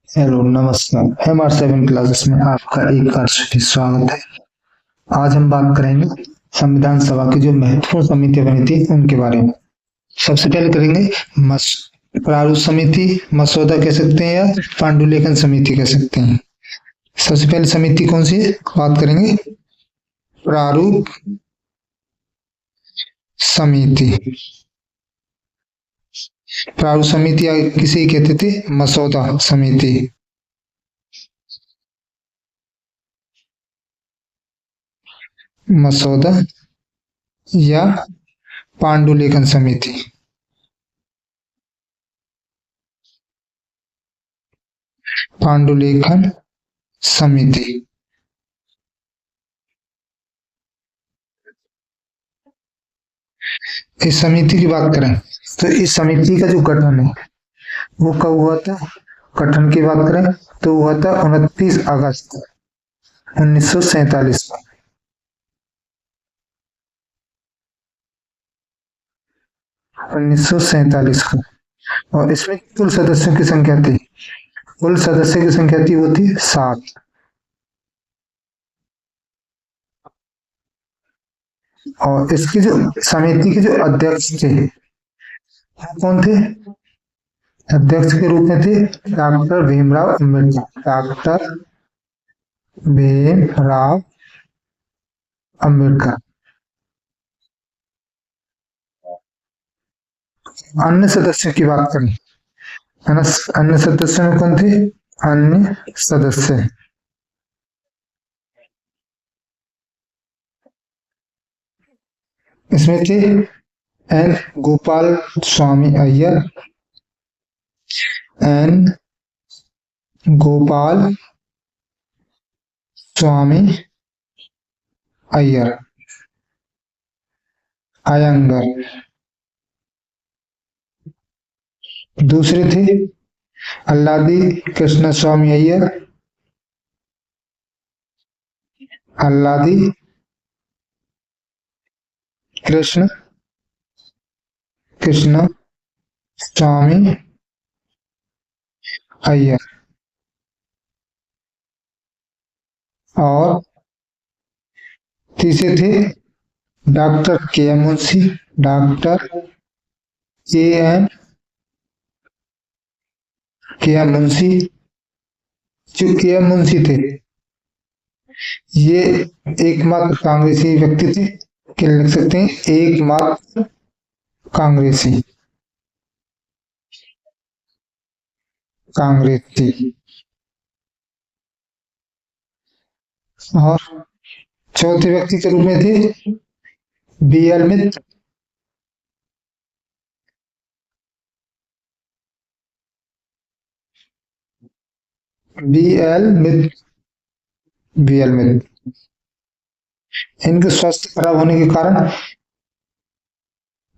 Hello नमस्कार। MR7 classes में आपका एक बार फिर स्वागत है। आज हम बात करेंगे संविधान सभा की जो महत्वपूर्ण समितियां बनी थी उनके बारे में। सबसे पहले करेंगे मस प्रारूप समिति, मसौदा कह सकते हैं या पांडुलेखन समिति कह सकते हैं। सबसे पहले समिति कौन सी है बात करेंगे, प्रारूप समिति। प्रारूप समिति या किसे कहते थे, मसौदा समिति। मसौदा या पांडुलेखन समिति। पांडुलेखन समिति। इस समिति की बात करें तो इस समिति का जो गठन है वो कब हुआ था। गठन की बात करें तो हुआ था 29 अगस्त 1947 में। 1947 को। और इसमें कुल सदस्यों की संख्या थी, कुल सदस्य की संख्या थी वो थी 7। और इसकी जो समिति के जो अध्यक्ष थे वो कौन थे, अध्यक्ष के रूप में थे डॉक्टर भीमराव अम्बेडकर। डॉक्टर भीमराव अम्बेडकर। अन्य सदस्यों की बात करें, अन्य सदस्यों में कौन थे, अन्य सदस्य इसमें थे एन गोपाल स्वामी अय्यर, एन गोपाल स्वामी अय्यर, अयंगर। दूसरे थे अल्लादी कृष्ण स्वामी अय्यर, अल्लादी कृष्ण स्वामी अय्यर। और तीसरे थे doctor KM. Munshi, doctor KM. Munshi. जो के.एम. मुंशी थे ये एकमात्र कांग्रेसी व्यक्ति थे, क्या लिख सकते हैं, एकमात्र कांग्रेसी। और चौथे व्यक्ति के रूप में थे बी.एल. मित्र, बी.एल. मित्र, बी.एल. मित्र। इनके स्वास्थ्य खराब होने के कारण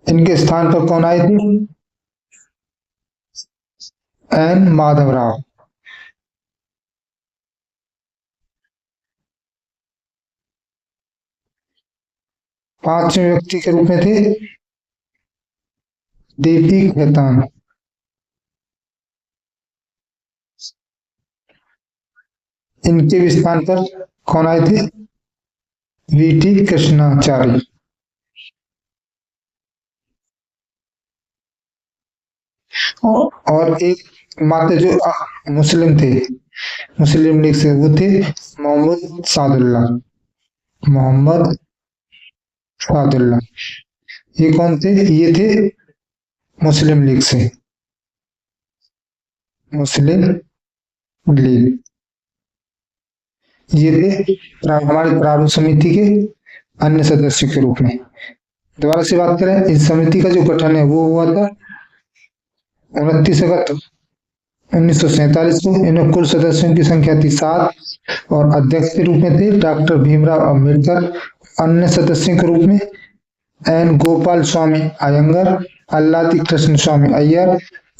इनके स्थान पर कौन आए थे, एन माधवराव। पांचवें व्यक्ति के रूप में थे डी.पी. खेतान। इनके भी स्थान पर कौन आए थे, वी.टी. कृष्णाचारी। और एक मात्र जो मुस्लिम थे, मुस्लिम लीग से, वो थे मोहम्मद सादुल्ला। मोहम्मद सादुल्ला ये कौन थे, ये थे मुस्लिम लीग से, मुस्लिम लीग। ये थे हमारे प्रारूप समिति के अन्य सदस्यों के रूप में। दोबारा से बात करें, इस समिति का जो गठन है वो हुआ था 29 अगस्त 1947 को। इनमें कुल सदस्यों की संख्या थी 7 और अध्यक्ष के रूप में थे डॉक्टर भीमराव अम्बेडकर। अन्य सदस्यों के रूप में एन गोपाल स्वामी अयंगर, अल्लादी कृष्ण स्वामी अय्यर,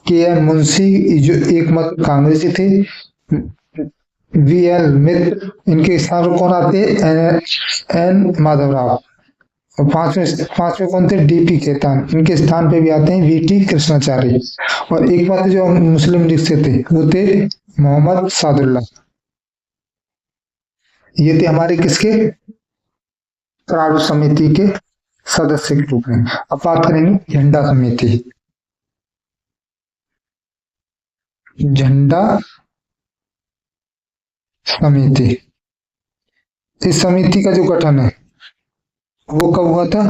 के.एम. मुंशी जो एकमात्र कांग्रेसी थे, वी.एल. मित्र। इनके स्थान पर कौन आते, एन माधवराव। और पांचवें कौन थे? डीपी खेतान। इनके स्थान पे भी आते हैं वीटी कृष्णाचार्य। और एक बात जो मुस्लिम लीग से थे वो थे मोहम्मद सादुल्ला। ये थे हमारे किसके? प्रारूप समिति के सदस्य के रूप में। अब बात करेंगे झंडा समिति। झंडा समिति, इस समिति का जो गठन है वो कब हुआ था?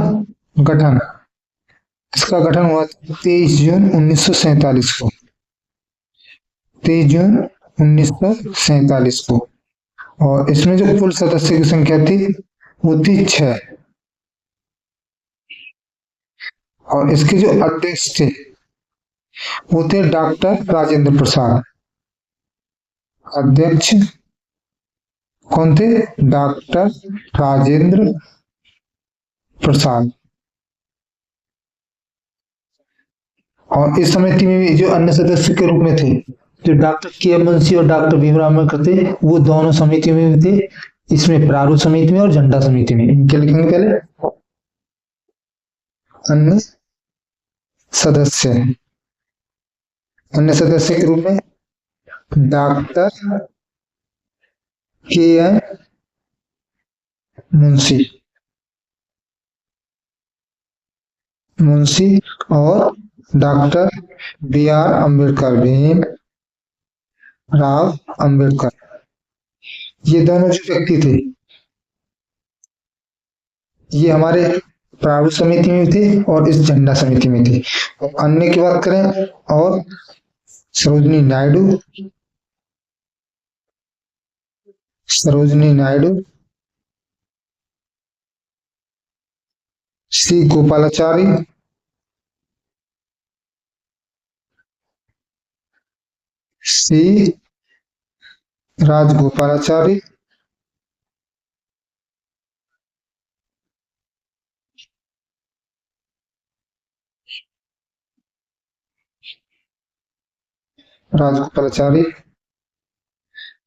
गठन, इसका गठन हुआ 23 जून 1947 को। 23 जून 1947 को। और इसमें जो कुल सदस्य की संख्या थी वो थी 6। और इसके जो अध्यक्ष थे वो थे डॉक्टर राजेंद्र प्रसाद। अध्यक्ष कौन थे? डॉक्टर राजेंद्र प्रसाद। और इस समिति में भी जो अन्य सदस्य के रूप में थे, जो डॉक्टर के एम मुंशी और डॉक्टर भीमराव अम्बेडकर थे, वो दोनों समिति में भी थे। इसमें प्रारूप समिति में और झंडा समिति में। इनके लिखेंगे पहले अन्य सदस्य। अन्य सदस्य के रूप में डॉक्टर के एम मुंशी और doctor B R Ambedkar, Bhim Rao Ambedkar. ये दोनों जो व्यक्ति थे ये हमारे प्रारूप समिति में थे और इस झंडा समिति में थे। और अन्य की बात करें और सरोजनी नायडू, सी गोपालाचारी, सी राजगोपालाचारी,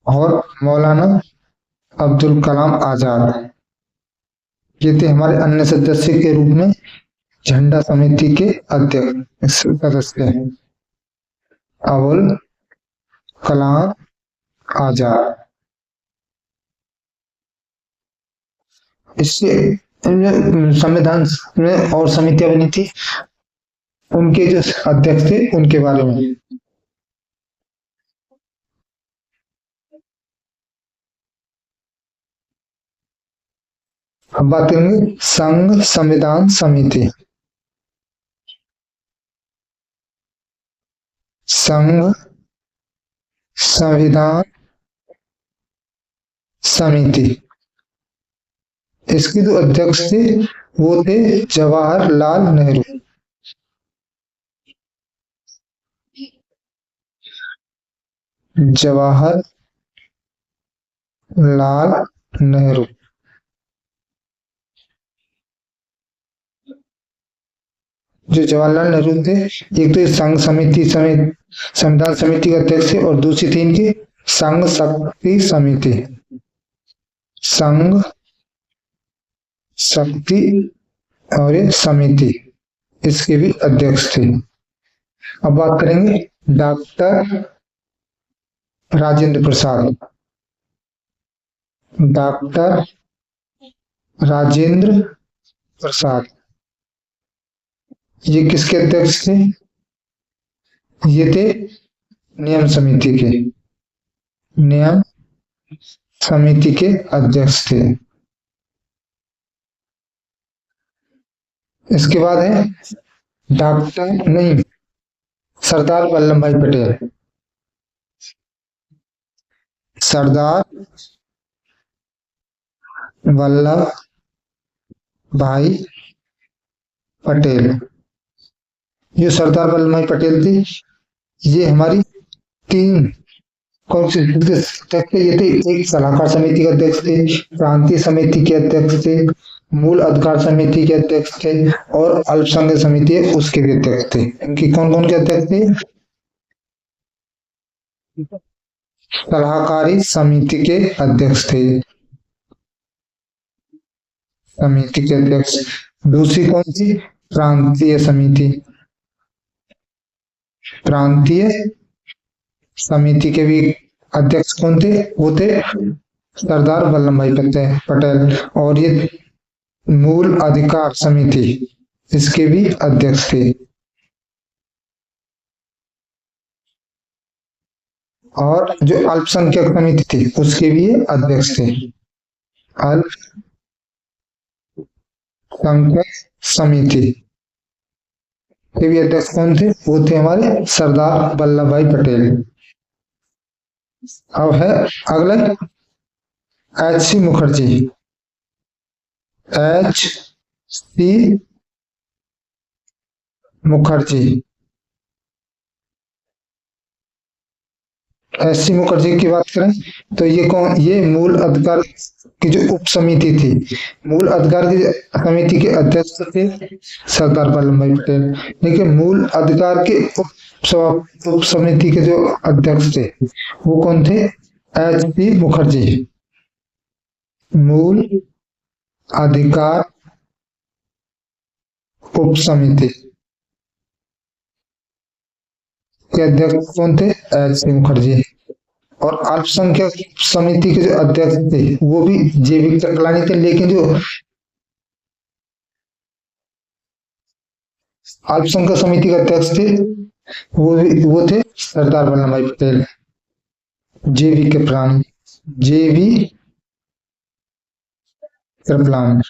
और मौलाना अब्दुल कलाम आजाद। ये थे हमारे अन्य सदस्य के रूप में झंडा समिति के अध्यक्ष सदस्य हैं। अबुल कलाम आजाद। इससे संविधान में और समितियां बनी थी, उनके जो अध्यक्ष थे उनके बारे में। अब बात करेंगे संघ संविधान समिति। संघ संविधान समिति, इसके जो अध्यक्ष थे वो थे जवाहरलाल नेहरू। जवाहरलाल नेहरू। जो जवाहरलाल नेहरू थे, एक तो संघ समिति समेत संविधान समिति के अध्यक्ष थे और दूसरी थी इनकी संघ शक्ति समिति। संघ शक्ति और ये समिति, इसके भी अध्यक्ष थे। अब बात करेंगे डॉक्टर राजेंद्र प्रसाद। डॉक्टर राजेंद्र प्रसाद ये किसके अध्यक्ष थे? ये थे नियम समिति के, नियम समिति के अध्यक्ष थे। इसके बाद है सरदार वल्लभ भाई पटेल। सरदार वल्लभ भाई पटेल। जो सरदार वल्लभ भाई पटेल थी, ये हमारी 3 कौन सी अध्यक्ष थे? ये थे एक सलाहकार समिति के अध्यक्ष थे, प्रांतीय समिति के अध्यक्ष थे, मूल अधिकार समिति के अध्यक्ष थे और अल्पसंख्यक समिति है उसके भी अध्यक्ष थे। इनकी कौन कौन के अध्यक्ष थे? सलाहकारी समिति के अध्यक्ष थे। समिति के अध्यक्ष दूसरी कौन सी? प्रांतीय समिति। प्रांतीय समिति के भी अध्यक्ष कौन थे? वो थे सरदार वल्लभ भाई पटेल। और ये मूल अधिकार समिति, इसके भी अध्यक्ष थे। और जो अल्पसंख्यक समिति थी उसके भी ये अध्यक्ष थे। अल्पसंख्यक समिति के भी अध्यक्ष कौन थे? वो थे हमारे सरदार वल्लभ भाई पटेल। अब है अगला H.C. Mukherjee. H.C. Mukherjee. H.C. Mukherjee की बात करें तो ये कौन? ये मूल अधिकार की जो उप समिति थी, मूल अधिकार की समिति के अध्यक्ष थे सरदार वल्लभ भाई पटेल। लेकिन मूल अधिकार के उप समिति के जो अध्यक्ष थे वो कौन थे? H.C. मुखर्जी। मूल अधिकार उप समिति के अध्यक्ष कौन थे? H.C. मुखर्जी। और अल्पसंख्यक समिति के जो अध्यक्ष थे वो भी जे.बी. कृपलानी थे। लेकिन जो अल्पसंख्यक समिति के अध्यक्ष थे वो थे सरदार वल्लभ भाई Patel. JB. Kripalani. JB. Kripalani.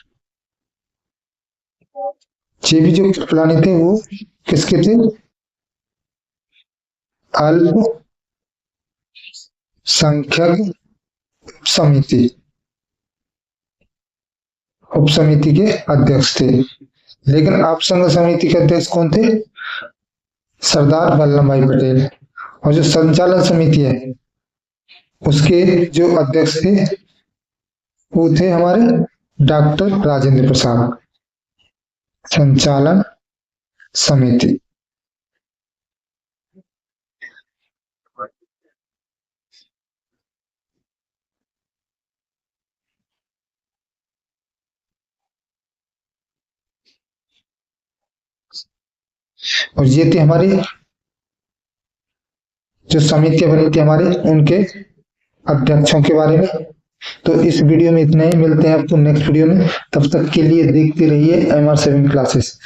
JB. जो कृपलानी थे वो किसके थे? अल्पसंख्यक समिति उप समिति के अध्यक्ष थे। लेकिन अल्पसंख्यक समिति के अध्यक्ष कौन थे? सरदार वल्लभ भाई पटेल। और जो संचालन समिति है उसके जो अध्यक्ष थे वो थे हमारे डॉक्टर राजेंद्र प्रसाद। संचालन समिति। और ये थी हमारी जो समितियां बनी थी हमारे उनके अध्यक्षों के बारे में। तो इस वीडियो में इतना ही। मिलते हैं आपको नेक्स्ट वीडियो में। तब तक के लिए देखते रहिए MR7 क्लासेस।